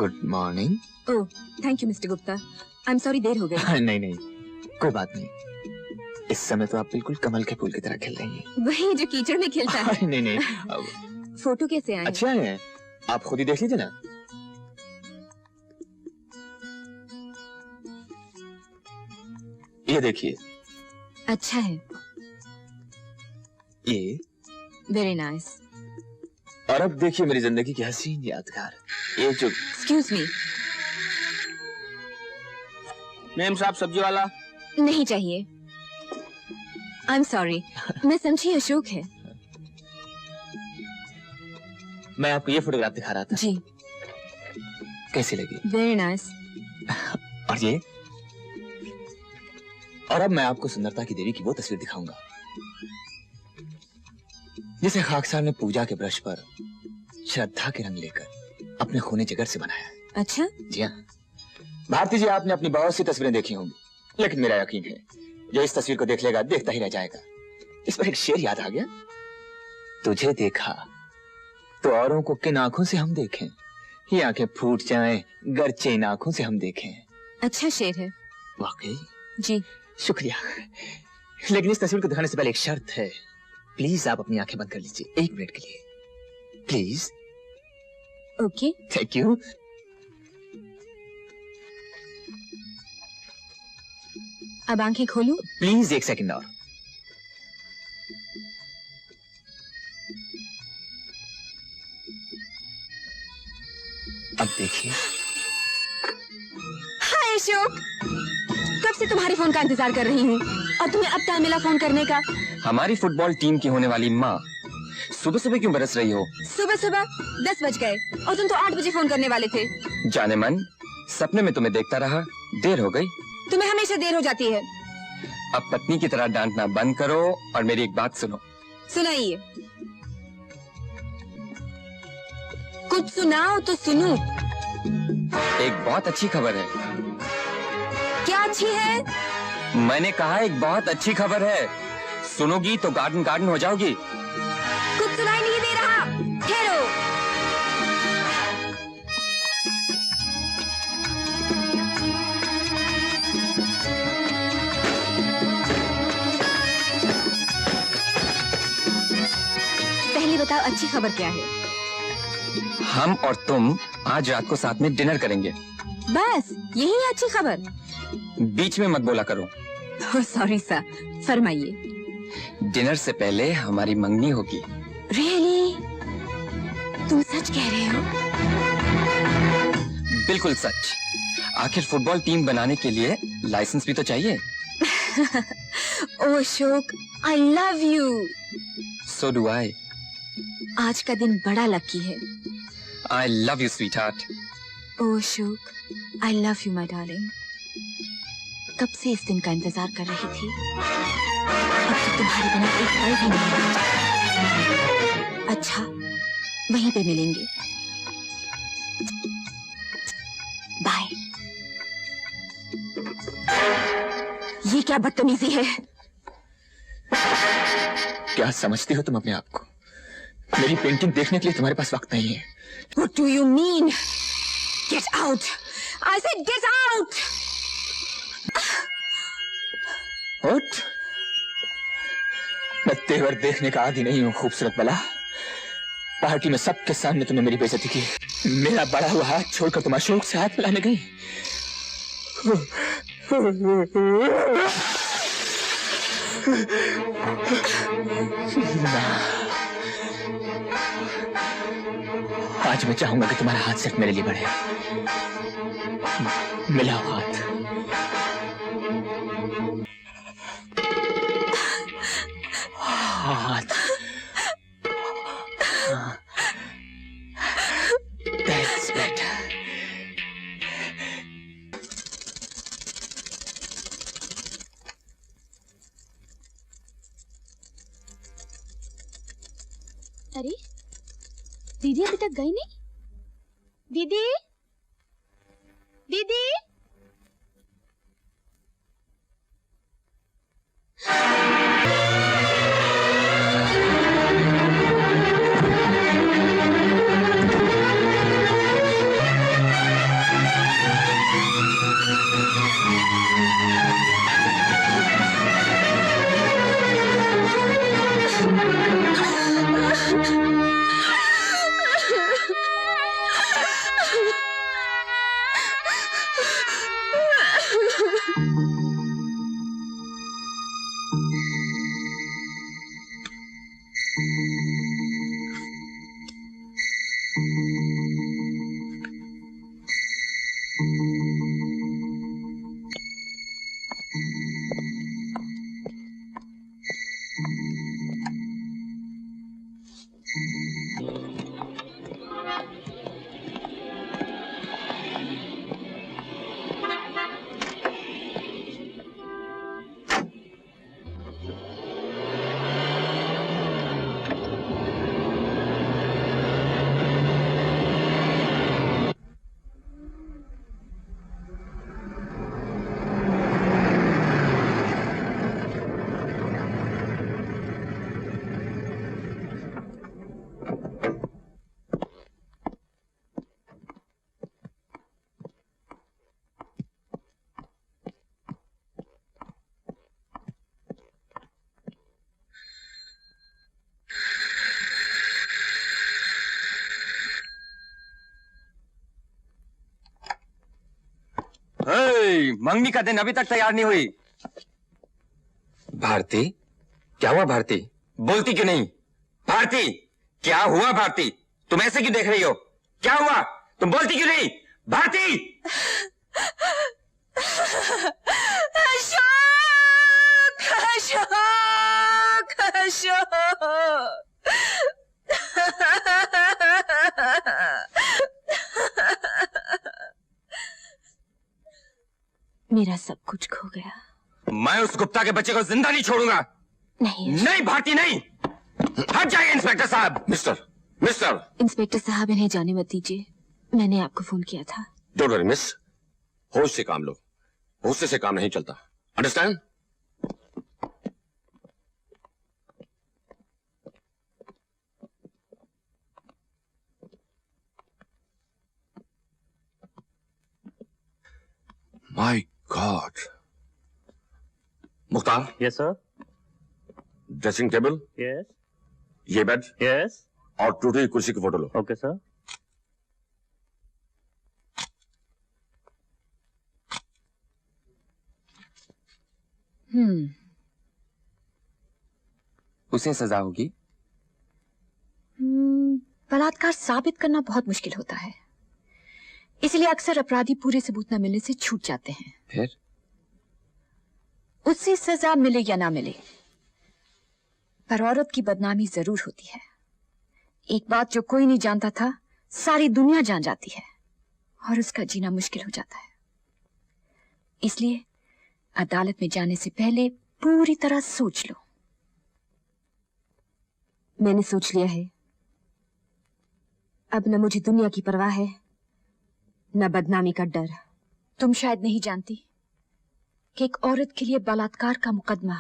Good morning. Oh, thank you mister Gupta. I am sorry देर हो गई। नहीं नहीं, कोई बात नहीं। इस समय तो आप बिल्कुल कमल के फूल की तरह खिल रही हैं। वही जो कीचड़ में खिलता है। नहीं नहीं। फोटो कैसे आए? अच्छे आए हैं, आप खुद ही देख लीजिए ना। ये देखिए। अच्छा है। ये वेरी नाइस। और अब देखिए मेरी जिंदगी की हसीन यादगार, ये जो। Excuse me. मेम साहब सब्जी वाला। नहीं चाहिए। I am sorry. मैं समझी अशोक है। मैं आपको ये फोटोग्राफ दिखा रहा था। जी। कैसी लगी? Very nice. और ये? और अब मैं आपको सुंदरता की देवी की वो तस्वीर दिखाऊंगा जिसे खाकसार ने पूजा के ब्रश पर श्रद्धा के रंग लेकर अपने खूने जिगर से बनाया है। अच्छा? जी हाँ भारती जी, आपने अपनी बहुत सी तस्वीरें देखी होंगी, लेकिन मेरा यकीन है जो इस तस्वीर को देख लेगा देखता ही रह जाएगा। इस पर एक शेर याद आ गया। तुझे देखा तो औरों को किन आंखों से हम देखें, ये आंखें फूट जाएं गरचे इन आंखों से हम देखें। अच्छा शेर है। वाकई? जी। शुक्रिया, लेकिन इस तस्वीर को दिखाने से पहले एक शर्त है। प्लीज आप अपनी आंखें बंद कर लीजिए 1 मिनट के लिए, प्लीज। ओके। Thank you. अब आंखें खोलूं? प्लीज 1 सेकंड और। अब देखिए। हाय अशोक, कब से तुम्हारे फोन का इंतजार कर रही हूँ और तुम्हें अब टाइम मिला फोन करने का। हमारी फुटबॉल टीम की होने वाली माँ सुबह सुबह क्यों बरस रही हो? सुबह सुबह 10 बज गए और तुम तो 8 बजे फोन करने वाले थे। जाने मन, सपने में तुम्हें देखता रहा, देर हो गई। तुम्हें हमेशा देर हो जाती है। अब पत्नी की तरह डांटना बंद करो और मेरी एक बात सुनो। सुनाइए। कुछ सुनाओ तो सुनूं। एक बहुत अच्छी खबर है। क्या अच्छी है? मैंने कहा एक बहुत अच्छी खबर है, सुनोगी तो गार्डन गार्डन हो जाओगी। कुछ सुनाई नहीं दे रहा, ठहरो। पहले बताओ अच्छी खबर क्या है? हम और तुम आज रात को साथ में डिनर करेंगे। बस यही है अच्छी खबर? बीच में मत बोला करो। सॉरी सर, फरमाइए। डिनर से पहले हमारी मंगनी होगी। रियली? तुम सच कह रहे हो? बिल्कुल सच। आखिर फुटबॉल टीम बनाने के लिए लाइसेंस भी तो चाहिए। Oh Ashok, I love you. So do I. आज का दिन बड़ा लकी है। I love you sweetheart. Oh Ashok, I love you my darling. कब से इस दिन का इंतजार कर रही थी। अब तो तुम्हारे बिना एक पल भी नहीं रह सकता। अच्छा, वहीं पे मिलेंगे। बाय। ये क्या बदतमीजी है? क्या समझती हो तुम अपने आप को? मेरी पेंटिंग देखने के लिए तुम्हारे पास वक्त नहीं है। What do you mean? Get out! I said get out! उठ। मैं तेवर देखने का आदी नहीं हूँ खूबसूरत बला। पार्टी में सबके सामने तुमने मेरी बेइज्जती की। मेरा बड़ा हुआ हाथ छोड़कर तुम अशोक से हाथ मिलाने गई। आज मैं चाहूंगा कि तुम्हारा हाथ सिर्फ मेरे लिए बढ़े। मिलाओ हाथ। हाथ। That's better. अरे दीदी अभी तक गई नहीं। दीदी, दीदी। मंगनी का दिन अभी तक तैयार नहीं हुई। भारती, क्या हुआ भारती? बोलती क्यों नहीं? भारती, क्या हुआ भारती? तुम ऐसे क्यों देख रही हो? क्या हुआ? तुम बोलती क्यों नहीं? भारती! अशोक, अशोक, अशोक। मेरा सब कुछ खो गया। मैं उस गुप्ता के बच्चे को जिंदा नहीं छोड़ूंगा। नहीं नहीं भारती, नहीं। हट जाइए इंस्पेक्टर साहब। मिस्टर इंस्पेक्टर साहब, इन्हें जाने मत दीजिए। मैंने आपको फोन किया था। डोंट वरी मिस, होश से काम लो, गुस्से से काम नहीं चलता, understand? My God. Mukhtar, yes sir. Dressing table, yes ये बेड यस। और टूटी हुई कुर्सी की फोटो लो। Okay sir. उसे सजा होगी। बलात्कार साबित करना बहुत मुश्किल होता है, इसलिए अक्सर अपराधी पूरे सबूत न मिलने से छूट जाते हैं। फिर उससे सजा मिले या ना मिले, पर औरत की बदनामी जरूर होती है। एक बात जो कोई नहीं जानता था, सारी दुनिया जान जाती है और उसका जीना मुश्किल हो जाता है। इसलिए अदालत में जाने से पहले पूरी तरह सोच लो। मैंने सोच लिया है। अब न मुझे दुनिया की परवाह है, न बदनामी का डर। तुम शायद नहीं जानती कि एक औरत के लिए बलात्कार का मुकदमा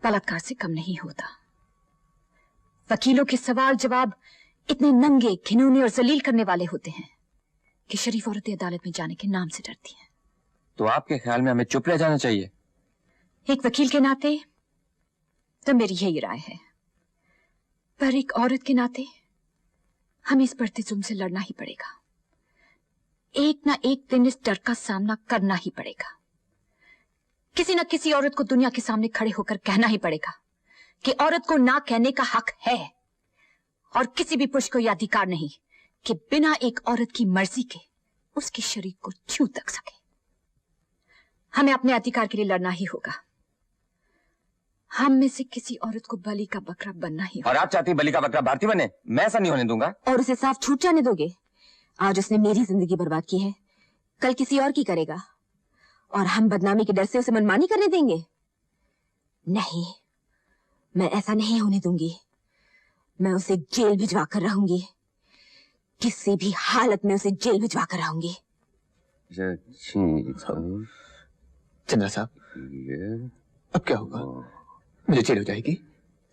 बलात्कार से कम नहीं होता। वकीलों के सवाल जवाब इतने नंगे, घिनौने और जलील करने वाले होते हैं कि शरीफ औरतें अदालत में जाने के नाम से डरती हैं। तो आपके ख्याल में हमें चुप रह जाना चाहिए? एक वकील के नाते तो मेरी यही राय है, पर एक औरत के नाते हमें इस बढ़ते जुल्म से लड़ना ही पड़ेगा। एक ना एक दिन इस डर का सामना करना ही पड़ेगा। किसी न किसी औरत को दुनिया के सामने खड़े होकर कहना ही पड़ेगा कि औरत को ना कहने का हक है, और किसी भी पुरुष को यह अधिकार नहीं कि बिना एक औरत की मर्जी के उसके शरीर को छू तक सके। हमें अपने अधिकार के लिए लड़ना ही होगा। हम में से किसी औरत को बलि का बकरा बनना ही होगा। और आप चाहती बलि का बकरा भारती बने? मैं ऐसा नहीं होने दूंगा। और उसे साफ छूट जाने दोगे? आज उसने मेरी जिंदगी बर्बाद की है, कल किसी और की करेगा, और हम बदनामी के डर से उसे मनमानी करने देंगे? नहीं, मैं ऐसा नहीं होने दूंगी। मैं उसे जेल भिजवा कर रहूंगी, किसी भी हालत में उसे जेल भिजवा कर रहूंगी। चंद्रा साहब, अब क्या होगा? मुझे जेल हो जाएगी?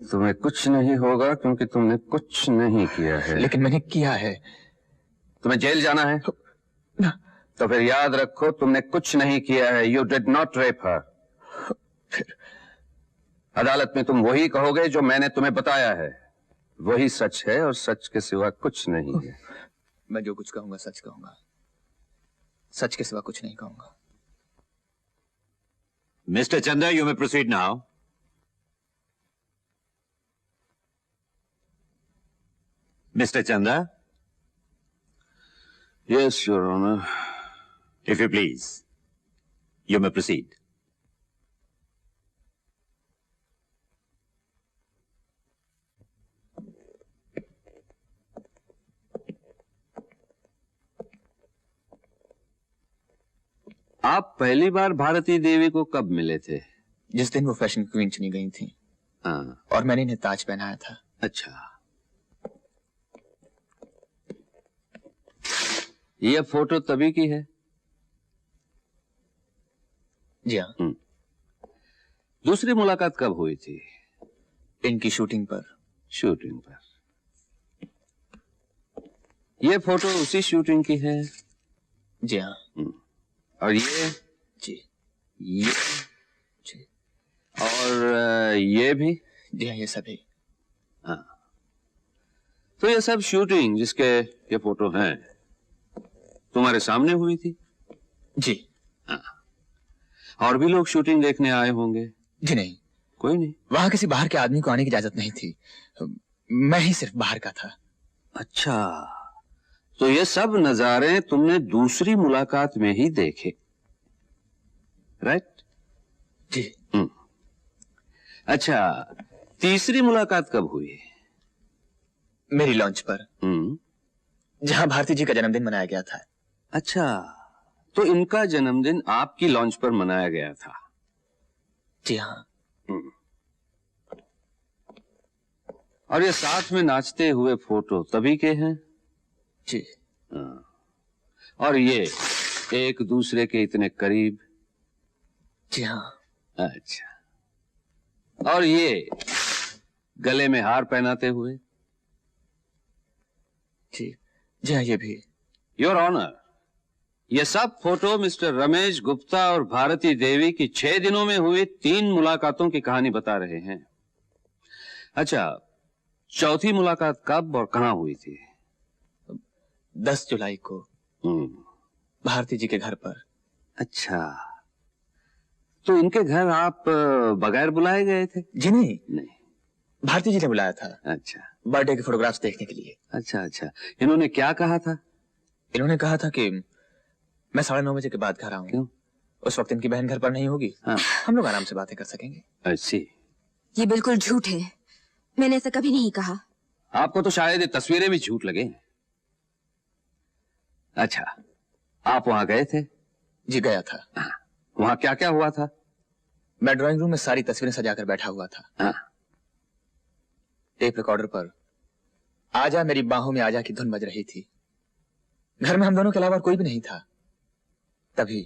तुम्हें कुछ नहीं होगा क्योंकि तुमने कुछ नहीं किया है। लेकिन मैंने किया है। तुम्हें जेल जाना है ना। तो फिर याद रखो तुमने कुछ नहीं किया है। यू डिड नॉट रेप हर। फिर अदालत में तुम वही कहोगे जो मैंने तुम्हें बताया है, वही सच है और सच के सिवा कुछ नहीं है। मैं जो कुछ कहूंगा सच कहूंगा, सच के सिवा कुछ नहीं कहूंगा। Mr. Chandra, you may proceed now. Mr. Chandra? Yes, Your Honor. If you please, you may proceed. आप पहली बार भारती देवी को कब मिले थे? जिस दिन वो फैशन क्वीन चुनी गई थी हाँ। और मैंने इन्हें ताज पहनाया था। अच्छा, ये फोटो तभी की है? जी हाँ। दूसरी मुलाकात कब हुई थी? इनकी शूटिंग पर। शूटिंग पर। ये फोटो उसी शूटिंग की है? जी हाँ। और ये? जी। ये? जी। और ये भी? जी हाँ, ये सभी। हाँ। तो ये सब शूटिंग जिसके ये फोटो हैं तुम्हारे सामने हुई थी? जी। और भी लोग शूटिंग देखने आए होंगे? जी नहीं, कोई नहीं। वहां किसी बाहर के आदमी को आने की इजाजत नहीं थी। मैं ही सिर्फ बाहर का था। अच्छा, तो ये सब नजारे तुमने दूसरी मुलाकात में ही देखे, राइट? जी। अच्छा, तीसरी मुलाकात कब हुई? मेरी लॉन्च पर, जहां भारती जी का जन्मदिन मनाया गया था। अच्छा, तो इनका जन्मदिन आपकी लॉन्च पर मनाया गया था? जी हाँ। और ये साथ में नाचते हुए फोटो तभी के हैं? जी। और ये एक दूसरे के इतने करीब? जी हाँ। अच्छा, और ये गले में हार पहनाते हुए? जी जी हाँ, ये भी। योर ऑनर, ये सब फोटो मिस्टर रमेश गुप्ता और भारती देवी की 6 दिनों में हुई 3 मुलाकातों की कहानी बता रहे हैं। अच्छा, चौथी मुलाकात कब और कहां हुई थी? 10 जुलाई को भारती जी के घर पर। अच्छा, तो इनके घर आप बगैर बुलाए गए थे? जी नहीं, नहीं, भारती जी ने बुलाया था। अच्छा बर्थडे के फोटोग्राफ्स देखने के लिए। अच्छा अच्छा। इन्होंने क्या कहा था? इन्होंने कहा था कि मैं 9:30 बजे के बाद घर आऊंगा। क्यों? उस वक्त इनकी बहन घर पर नहीं होगी। हाँ। हम लोग आराम से बातें कर सकेंगे। अच्छी। ये बिल्कुल झूठ है, मैंने ऐसा कभी नहीं कहा। आपको तो शायद ये तस्वीरें भी झूठ लगे। अच्छा, आप वहां गए थे? जी गया था। वहां क्या क्या हुआ था? मैं ड्राइंग रूम में सारी तस्वीरें सजाकर बैठा हुआ था। हाँ। टेप रिकॉर्डर पर आजा मेरी बाहों में आजा की धुन बज रही थी। घर में हम दोनों के अलावा कोई भी नहीं था। तभी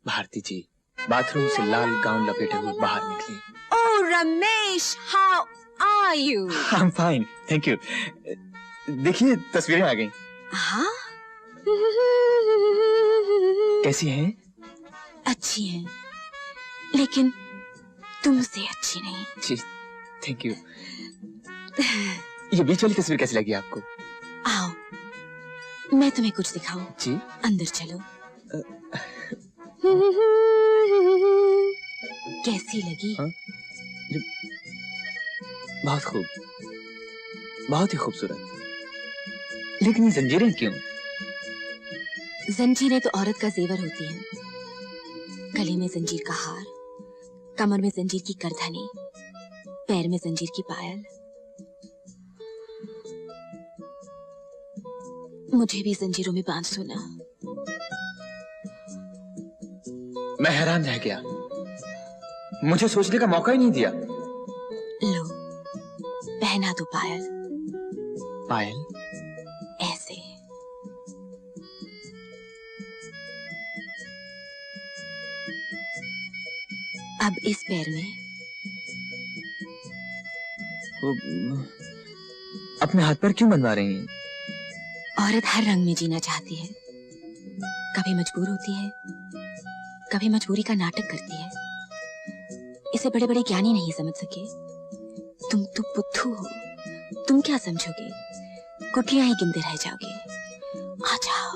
भारती जी बाथरूम से लाल गाउन लपेटे हुए बाहर निकली। Oh Ramesh, how are you? I am fine, thank you. देखिए तस्वीरें आ गई। हाँ, कैसी हैं? अच्छी हैं, लेकिन तुमसे अच्छी नहीं। जी थैंक यू। ये बीच वाली तस्वीर कैसी लगी आपको? आओ, मैं तुम्हें कुछ दिखाऊं। जी। अंदर चलो। कैसी लगी? हाँ? बहुत खूब, बहुत ही खूबसूरत। लेकिन ये जंजीरें क्यों? जंजीरें तो औरत का जेवर होती हैं। गले में जंजीर का हार, कमर में जंजीर की करधनी, पैर में जंजीर की पायल। मुझे भी जंजीरों में बांध दो ना। मैं हैरान रह गया, मुझे सोचने का मौका ही नहीं दिया। लो, पहना दो पायल। पायल? ऐसे। अब इस पैर में। वो, अपने हाथ पर क्यों बनवा रही हैं? औरत हर रंग में जीना चाहती है। कभी मजबूर होती है, कभी मजबूरी का नाटक करती है। इसे बड़े बड़े ज्ञानी नहीं समझ सके। तुम तो बुद्धू हो, तुम क्या समझोगे? कुटियां ही गिनते रह जाओगे।